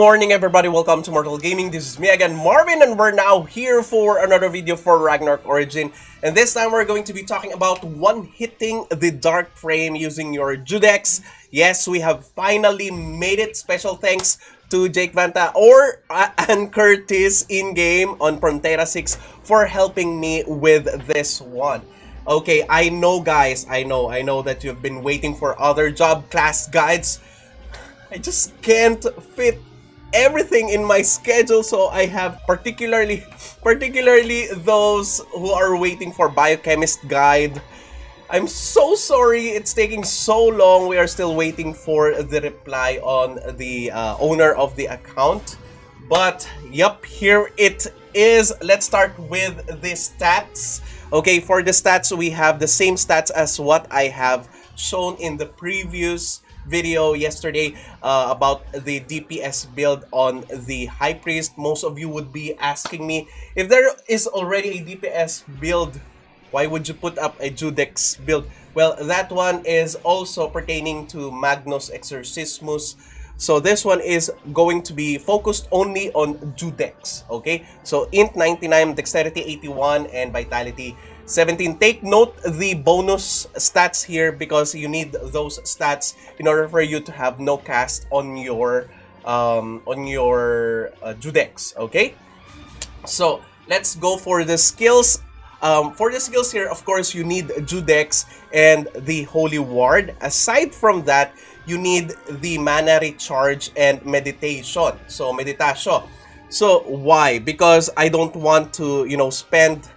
morning, everybody. Welcome to Immortal Gaming. This is me again, Marvin, and we're now here for another video for Ragnarok Origin. And this time we're going to be talking about one-hitting the Dark Frame using your Judex. Yes, we have finally made it. Special thanks to Jake Vanta or Ann Curtis in-game on Frontera 6 for helping me with this one. Okay, I know guys, I know that you've been waiting for other job class guides. I just can't fit everything in my schedule, so I have particularly those who are waiting for biochemist guide. I'm so sorry it's taking so long. We are still waiting for the reply on the owner of the account. But yep, here it is. Let's start with the stats. Okay, for the stats, we have the same stats as what I have shown in the previous video yesterday about the DPS build on the High Priest. Most of you would be asking me, if there is already a DPS build, why would you put up a Judex build? Well, that one is also pertaining to Magnus Exorcismus. So this one is going to be focused only on Judex, okay? So Int 99, Dexterity 81, and Vitality 17. Take note the bonus stats here because you need those stats in order for you to have no cast on your Judex, okay? So let's go for the skills. For the skills here, of course, you need Judex and the Holy Ward. Aside from that, you need the Mana Recharge and Meditation. So, meditasyon. So, why? Because I don't want to, spend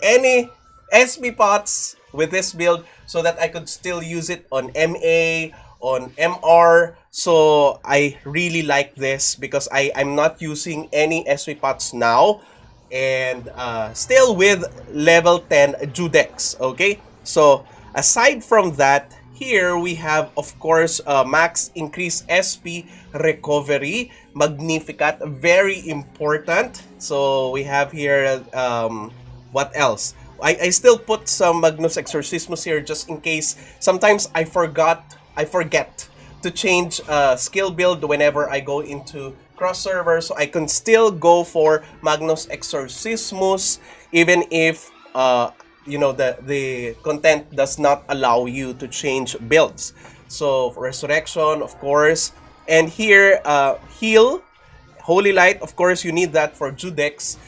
any SB pots with this build so that I could still use it on MA, on MR. So, I really like this because I'm not using any SB pots now. And still with level 10 Judex, okay? So, aside from that, here we have, of course, max increase SP recovery, Magnificat, very important. So we have here, what else? I still put some Magnus Exorcismus here just in case. Sometimes I forget to change skill build whenever I go into cross server, so I can still go for Magnus Exorcismus even if the content does not allow you to change builds. So resurrection, of course, and here heal, holy light, of course you need that for Judex,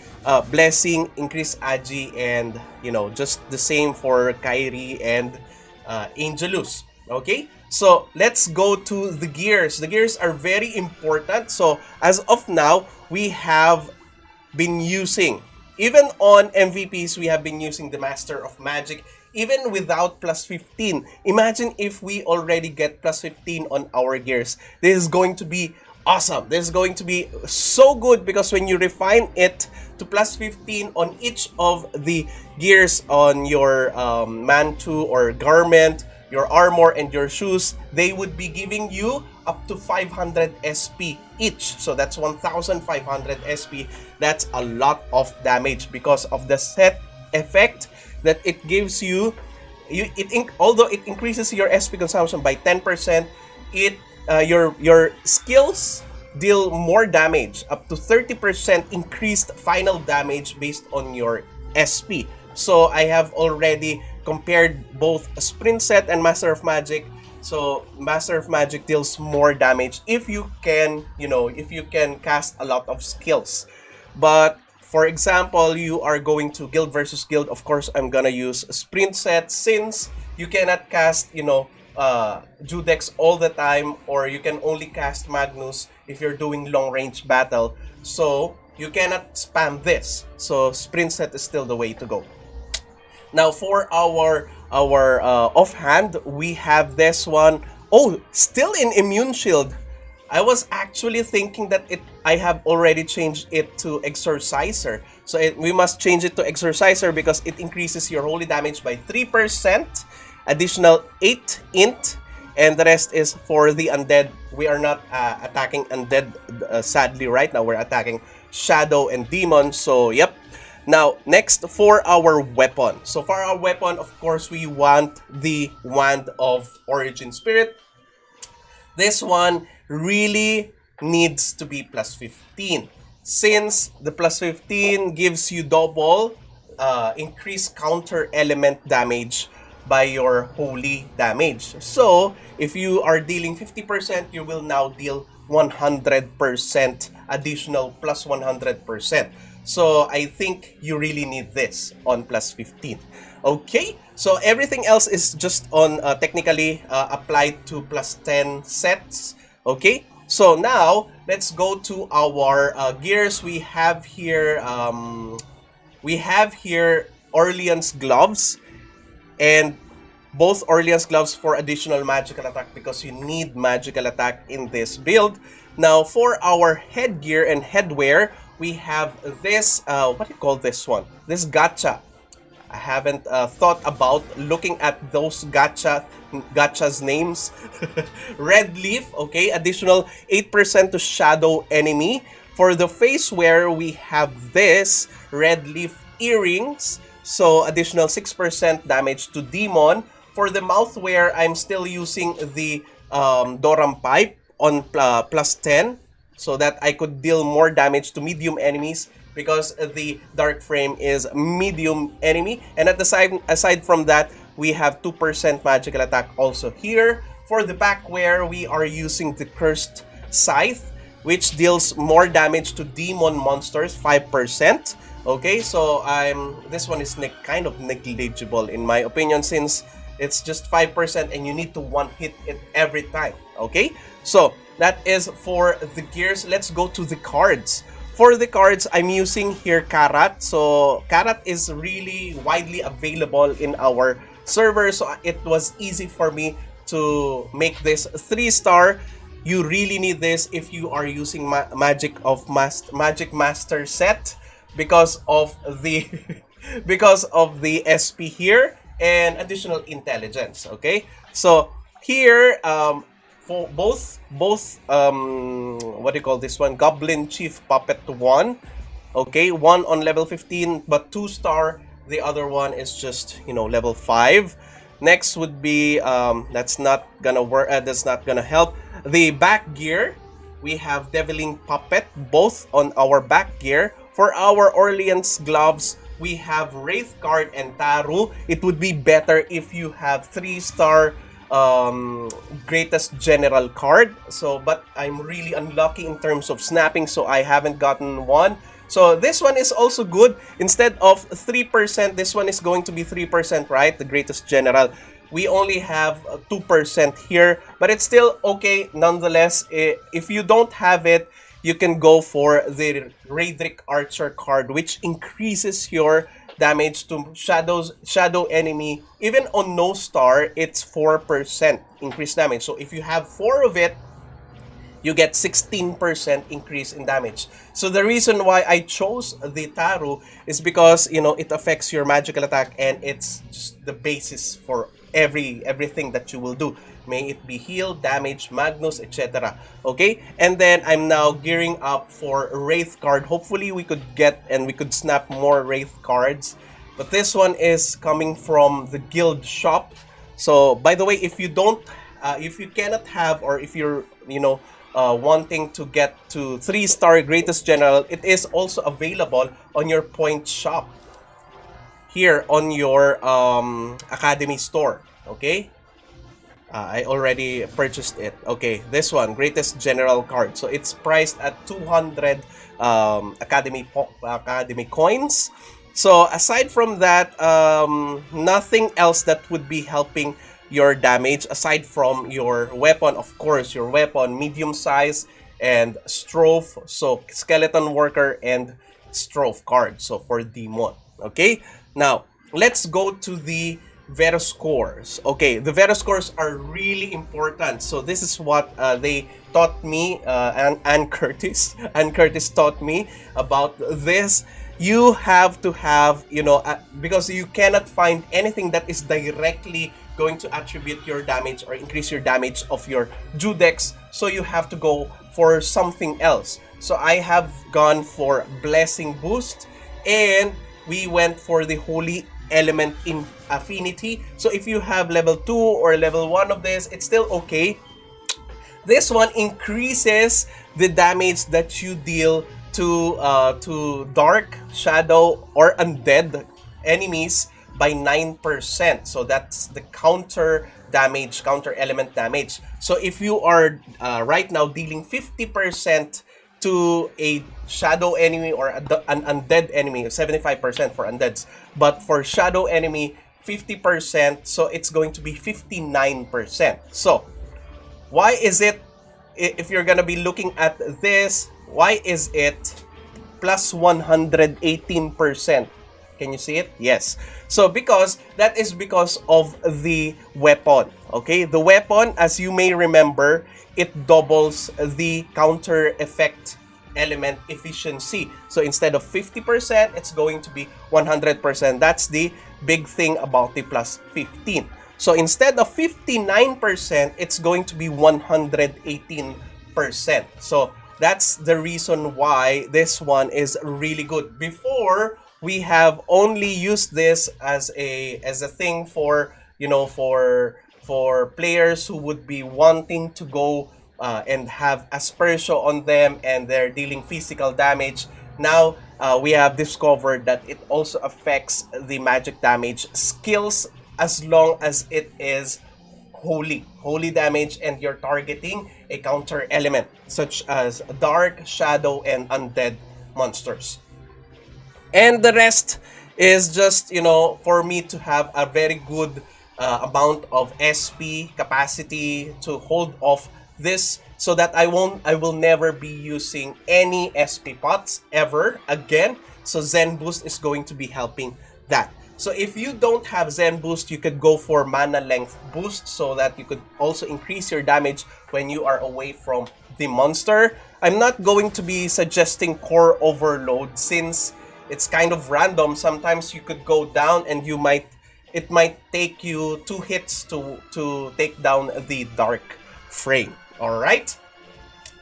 blessing, increase agi, and just the same for Kairi and Angelus. Okay, so let's go to the gears. The gears are very important. So as of now, we have been using, even on MVPs, we have been using the Master of Magic, even without plus 15. Imagine if we already get plus 15 on our gears. This is going to be awesome. This is going to be so good because when you refine it to plus 15 on each of the gears on your mantle or garment, your armor, and your shoes, they would be giving you up to 500 SP each. So that's 1,500 SP. That's a lot of damage because of the set effect that it gives you. Although it increases your SP consumption by 10%, your skills deal more damage, up to 30% increased final damage based on your SP. So I have already compared both Sprint Set and Master of Magic. So Master of Magic deals more damage if you can, cast a lot of skills. But for example, you are going to guild versus guild. Of course, I'm gonna use Sprint Set since you cannot cast, Judex all the time, or you can only cast Magnus if you're doing long range battle. So you cannot spam this. So Sprint Set is still the way to go. Now for our offhand, we have this one. Oh, still in Immune Shield. I was actually thinking that I have already changed it to Exorciser. So we must change it to Exorciser because it increases your holy damage by 3%, additional 8 int, and the rest is for the undead. We are not attacking undead sadly right now. We're attacking shadow and demon. So yep. Now, next for our weapon. So for our weapon, of course, we want the Wand of Origin Spirit. This one really needs to be plus 15. Since the plus 15 gives you double increased counter element damage by your holy damage. So, if you are dealing 50%, you will now deal 100% additional plus 100%. So, I think you really need this on plus 15. Okay, so everything else is just on technically applied to plus 10 sets. Okay, so now let's go to our gears. We have here Orleans gloves, and both Orleans gloves for additional magical attack because you need magical attack in this build. Now for our headgear and headwear, we have this, what do you call this one? This gacha. I haven't thought about looking at those gacha's names. Red leaf, okay, additional 8% to shadow enemy. For the face wear, we have this red leaf earrings, so additional 6% damage to demon. For the mouth wear, I'm still using the Doram pipe on plus 10 so that I could deal more damage to medium enemies because the dark frame is medium enemy. And at the side, aside from that, we have 2% magical attack also here. For the back wear, we are using the cursed scythe, which deals more damage to demon monsters, 5%. Okay, so this one is kind of negligible in my opinion, since it's just 5% and you need to one hit it every time. Okay, so that is for the gears. Let's go to the cards. For the cards, I'm using here Karat. So Karat is really widely available in our server, so it was easy for me to make this 3-star. You really need this if you are using Magic Master set because of the because of the SP here and additional intelligence. Okay, so here for both what do you call this one, Goblin Chief Puppet 1, okay, one on level 15 but 2-star. The other one is just, you know, level 5. Next would be that's not gonna work, that's not gonna help. The back gear, we have Deviling Puppet both on our back gear. For our Orleans gloves, we have Wraith card and Taru. It would be better if you have 3-star greatest general card. So, but I'm really unlucky in terms of snapping, so I haven't gotten one. So this one is also good. Instead of 3%, this one is going to be 3%, right? The greatest general. We only have 2% here, but it's still okay nonetheless. If you don't have it, you can go for the Raedric Archer card, which increases your damage to shadow enemy. Even on no star, it's 4% increased damage. So if you have 4 of it, you get 16% increase in damage. So the reason why I chose the Taru is because, you know, it affects your magical attack and it's just the basis for everything that you will do. May it be heal, damage, Magnus, etc. Okay? And then I'm now gearing up for Wraith card. Hopefully we could get and we could snap more Wraith cards. But this one is coming from the guild shop. So by the way, if you don't if you cannot have, or if you're, you know, wanting to get to 3-star greatest general, it is also available on your point shop here on your academy store. Okay, I already purchased it. Okay, this one, greatest general card, so it's priced at 200 academy coins. So aside from that, nothing else that would be helping your damage aside from your weapon. Of course, your weapon, medium size and strophe, so skeleton worker and strophe card, so for demon. Okay, now let's go to the Verus Cores. Okay, the Verus Cores are really important. So this is what they taught me, and Curtis taught me about this. You have to have, you know, because you cannot find anything that is directly going to attribute your damage or increase your damage of your Judex, so you have to go for something else. So I have gone for Blessing Boost, and we went for the Holy Element in Affinity. So if you have level 2 or level 1 of this, it's still okay. This one increases the damage that you deal to dark, shadow, or undead enemies by 9%. So that's the counter damage, counter element damage. So if you are right now dealing 50% to a shadow enemy or an undead enemy, 75% for undeads, but for shadow enemy, 50%, so it's going to be 59%. So why is it, if you're gonna be looking at this, why is it plus 118%? Can you see it? Yes. So that is because of the weapon. Okay, the weapon, as you may remember, it doubles the counter effect element efficiency. So instead of 50%, it's going to be 100%. That's the big thing about the plus 15. So instead of 59%, it's going to be 118%. So that's the reason why this one is really good. Before, we have only used this as a thing for, you know, for players who would be wanting to go and have Aspersio on them and they're dealing physical damage. Now we have discovered that it also affects the magic damage skills as long as it is holy damage and you're targeting a counter element such as dark, shadow, and undead monsters. And the rest is just, you know, for me to have a very good amount of SP capacity to hold off this, so that I will never be using any SP pots ever again. So Zen Boost is going to be helping that. So if you don't have Zen Boost, you could go for Mana Length Boost so that you could also increase your damage when you are away from the monster. I'm not going to be suggesting Core Overload since it's kind of random. Sometimes you could go down and it might take you 2 hits to take down the Dark Frame. Alright?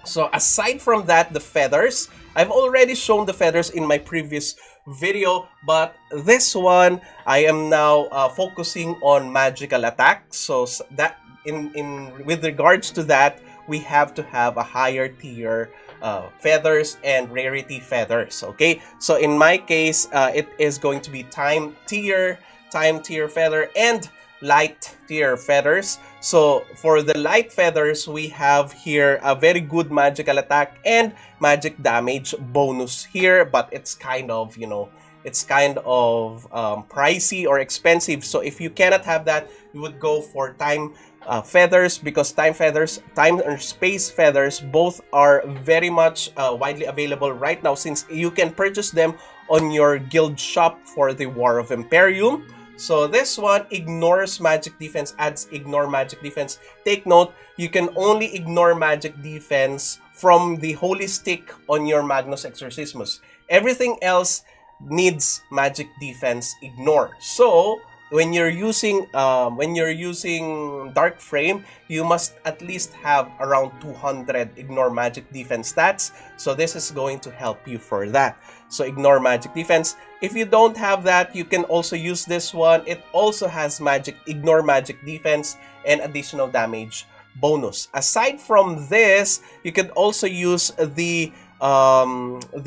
So aside from that, the feathers, I've already shown the feathers in my previous video, but this one I am now focusing on magical attack. So that in with regards to that, we have to have a higher tier feathers and rarity feathers. Okay, so in my case, it is going to be time tier feather and light tier feathers. So for the light feathers, we have here a very good magical attack and magic damage bonus here, but it's kind of, you know, it's kind of pricey or expensive. So if you cannot have that, you would go for time feathers, because time and space feathers both are very much widely available right now, since you can purchase them on your guild shop for the War of Emperium. So this one ignores magic defense, adds ignore magic defense. Take note, you can only ignore magic defense from the Holy Stick on your Magnus Exorcismus. Everything else needs magic defense ignore. So when you're using Dark Frame, you must at least have around 200 ignore magic defense stats. So this is going to help you for that. So ignore magic defense. If you don't have that, you can also use this one. It also has ignore magic defense and additional damage bonus. Aside from this, you can also use the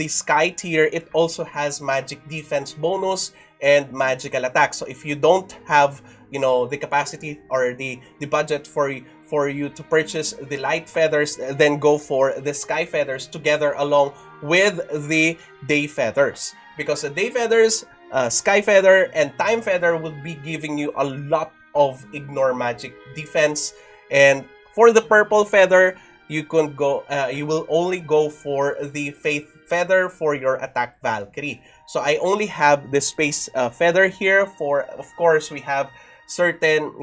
Sky tier. It also has magic defense bonus and magical attack. So if you don't have, you know, the capacity or the budget for you to purchase the light feathers, then go for the sky feathers together along with the day feathers, because the day feathers, sky feather, and time feather will be giving you a lot of ignore magic defense. And for the purple feather, you will only go for the faith feather for your attack Valkyrie. So I only have the space feather here. For, of course, we have certain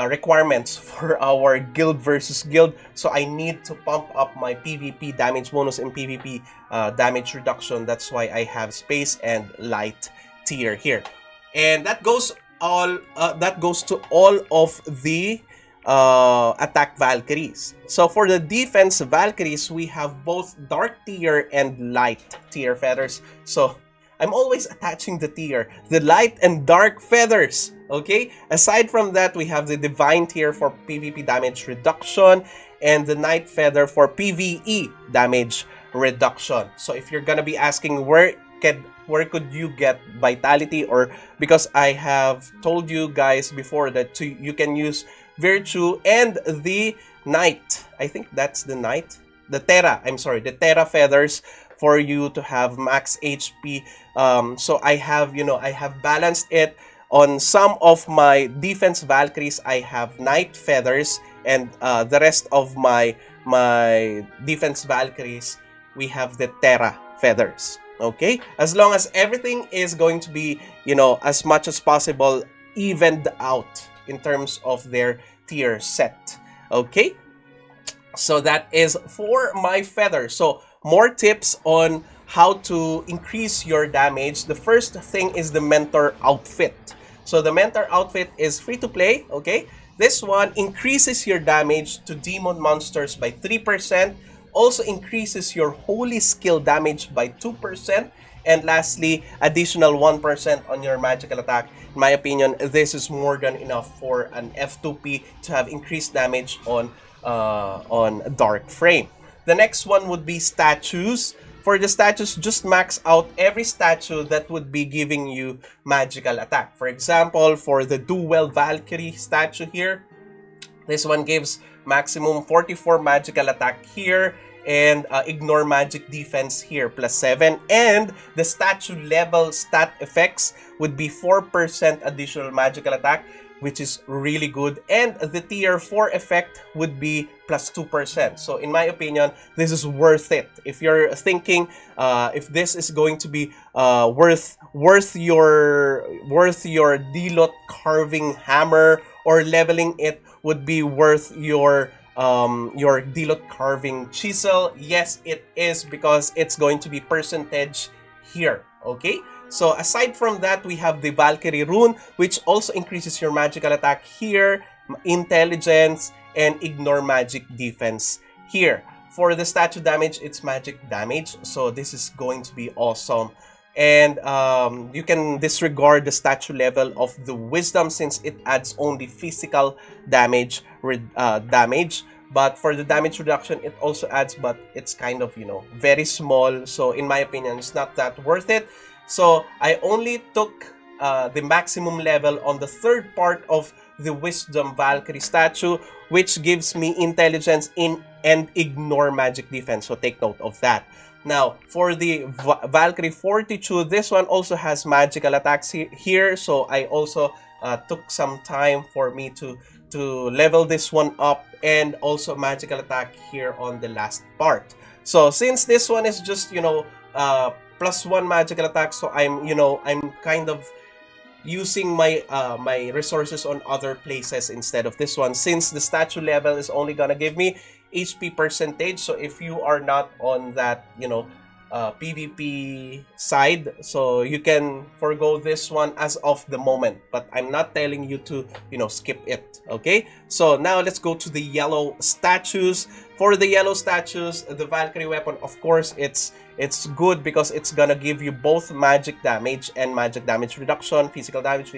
requirements for our guild versus guild. So I need to pump up my PvP damage bonus and PvP damage reduction. That's why I have space and light tier here. And that goes to all of the attack Valkyries. So for the defense Valkyries, we have both dark tier and light tier feathers. So I'm always attaching the tier, the light and dark feathers. Okay, aside from that, we have the Divine Tier for PvP damage reduction and the Night Feather for PvE damage reduction. So if you're gonna be asking where could you get Vitality, or because I have told you guys before that you can use Virtue and the Night. I think that's the Night. The Terra feathers for you to have max HP. So I have balanced it. On some of my defense Valkyries, I have Night feathers, and the rest of my defense Valkyries, we have the Terra feathers. Okay, as long as everything is going to be, as much as possible evened out in terms of their tier set. Okay, so that is for my feathers. So more tips on how to increase your damage. The first thing is the Mentor outfit. So the Mentor outfit is free to play. Okay, this one increases your damage to demon monsters by 3%. Also increases your holy skill damage by 2%, and lastly, additional 1% on your magical attack. In my opinion, this is more than enough for an F2P to have increased damage on Dark Frame. The next one would be statues. For the statues, just max out every statue that would be giving you magical attack. For example, for the Do Well Valkyrie statue here, this one gives maximum 44 magical attack here, and Ignore Magic Defense here +7, and the statue level stat effects would be 4% additional magical attack, which is really good, and the tier 4 effect would be +2%. So in my opinion, this is worth it. If you're thinking if this is going to be worth your Dilot carving hammer, or leveling it would be worth your Dilot carving chisel, yes, it is, because it's going to be percentage here. Okay, so aside from that, we have the Valkyrie rune, which also increases your magical attack here, intelligence, and Ignore Magic Defense here. For the statue damage, it's magic damage, so this is going to be awesome. And you can disregard the statue level of the wisdom since it adds only physical damage. But for the damage reduction, it also adds, but it's kind of very small. So in my opinion, it's not that worth it. So I only took the maximum level on the third part of the Wisdom Valkyrie statue, which gives me intelligence and Ignore Magic Defense. So take note of that. Now, for the Valkyrie Fortitude, this one also has magical attacks here. So I also took some time for me to level this one up, and also magical attack here on the last part. So since this one is just +1 magical attack, so I'm kind of using my my resources on other places instead of this one, since the statue level is only gonna give me HP percentage. So if you are not on that PvP side, so you can forgo this one as of the moment, but I'm not telling you to skip it. Okay, so now let's go to the yellow statues. For the yellow statues, the Valkyrie weapon, of course, it's good because it's gonna give you both magic damage and magic damage reduction, physical damage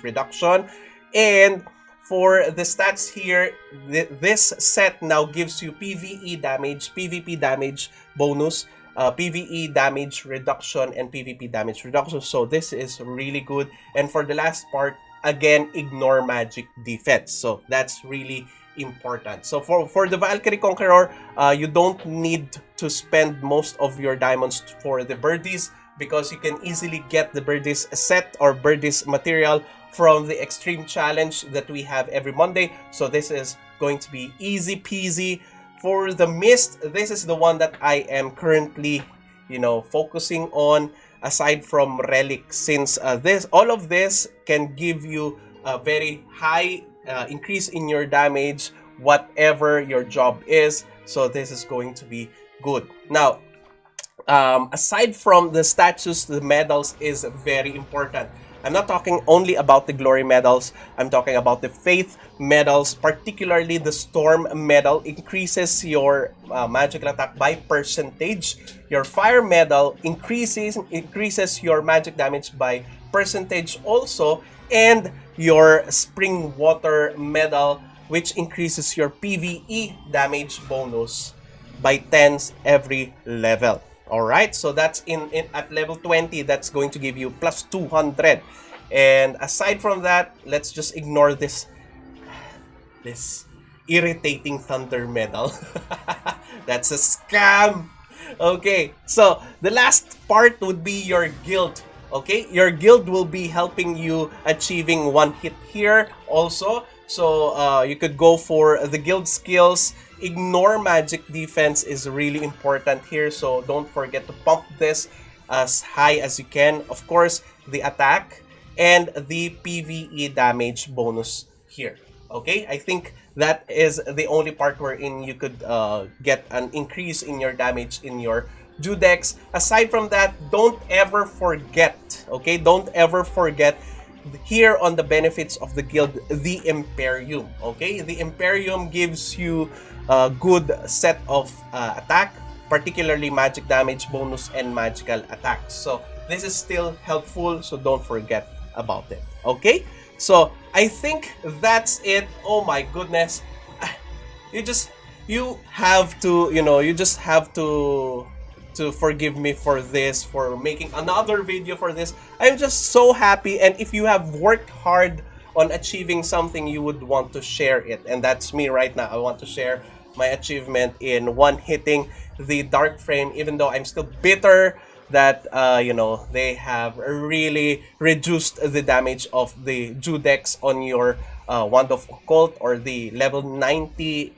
reduction. And for the stats here, this set now gives you PvE damage, PvP damage bonus, PvE damage reduction, and PvP damage reduction. So this is really good. And for the last part, again, Ignore Magic Defense. So that's really important. So for the Valkyrie Conqueror, you don't need to spend most of your diamonds for the birdies, because you can easily get the birdies set or birdies material from the extreme challenge that we have every Monday. So this is going to be easy peasy. For the mist, this is the one that I am currently focusing on, aside from relics, since all of this can give you a very high increase in your damage, whatever your job is. So this is going to be good. Now, aside from the statues, the medals is very important. I'm not talking only about the glory medals. I'm talking about the faith medals, particularly the storm medal increases your magical attack by percentage. Your fire medal increases your magic damage by percentage also, and your spring water medal, which increases your PvE damage bonus by 10s every level. All right, so that's in at level 20, that's going to give you plus 200. And aside from that, let's just ignore this irritating thunder medal. That's a scam. Okay, so the last part would be your guild. Okay, your guild will be helping you achieving one hit here also. So you could go for the guild skills. Ignore magic defense is really important here, so don't forget to pump this as high as you can. Of course, the attack and the PvE damage bonus here. Okay, I think that is the only part wherein you could get an increase in your damage in your Judex. Aside from that, don't ever forget, okay, don't ever forget here on the benefits of the guild, the Emperium. Okay, the Emperium gives you a good set of attack, particularly magic damage bonus and magical attacks. So this is still helpful, so don't forget about it. Okay, so I think that's it. Oh my goodness, you have to, you just have to forgive me for this, for making another video for this. I'm just so happy, and if you have worked hard on achieving something, you would want to share it, and that's me right now. I want to share my achievement in one hitting the dark frame, even though I'm still bitter that they have really reduced the damage of the Judex on your Wand of Occult, or the level 90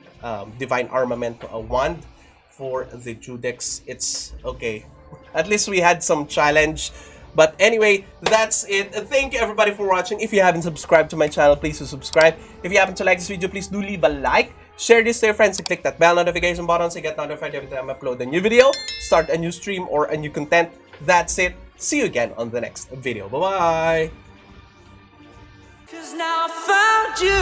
Divine Armament wand for the Judex. It's okay. At least we had some challenge. But anyway, that's it. Thank you everybody for watching. If you haven't subscribed to my channel, please do subscribe. If you happen to like this video, please do leave a like. Share this to your friends and click that bell notification button so you get notified every time I upload a new video, start a new stream, or a new content. That's it. See you again on the next video. Bye-bye. 'Cause now I found you.